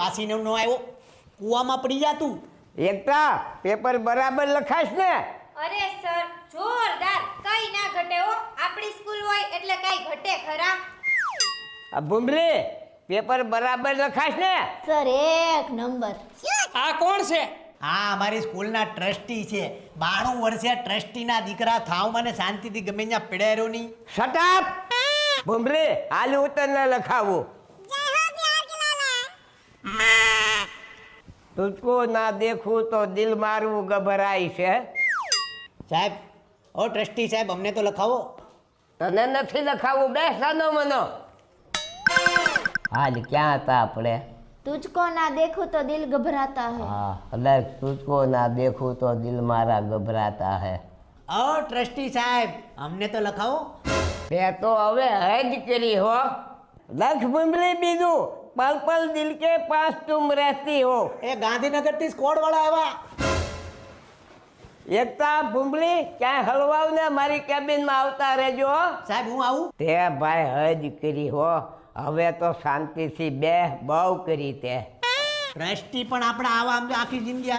વાસીને નો આવ્યો કૂવામાં પડી જા તું એકતા પેપર બરાબર લખાશ ને? અરે સર જોરદાર, કઈ ના ઘટે હો. આપણી સ્કૂલ હોય એટલે કઈ ઘટે ખરા? આ ભૂમરી પેપર બરાબર લખાશ ને? સર એક નંબર. આ કોણ છે? હા અમારી સ્કૂલના ટ્રસ્ટી છે 92 વર્ષે ટ્રસ્ટીના દીકરા થાવ મને શાંતિથી ગમે ત્યાં પીડાયો નહીં શટ અપ ભૂમરી હાલ ઉતરને લખાવું તુझको ના દેખું તો દિલ મારું ગભરાય છે સાહેબ ઓ ટ્રસ્ટી સાહેબ અમને તો લખાવો તને નથી લખાવું બેસાનો મનો હાલ ક્યાં હતા આપણે तुझको ना देखूं तो दिल घबराता है. હા એટલે તુझको ના દેખું તો દિલ મારા ગભરાતા હે ઓ ટ્રસ્ટી સાહેબ અમને તો લખાવો તે તો હવે હજ કરી હો લખ ભૂમરી બીજું પલ પલ દિલ કે પાસ તુમ રહેતી હો એ ગાંધીનગરથી સ્કોડ વાળા આવ્યા એકતા ભૂમરી ક્યાંય હલવાવ ને મારી કેબિનમાં આવતા રહેજો હો. સાહેબ હું આવું તે ભાઈ હજ કરી હો હવે તો શાંતિથી બે બહુ કરી તે ટ્રસ્ટી પણ આપણા આવા આમ આખી જિંદગી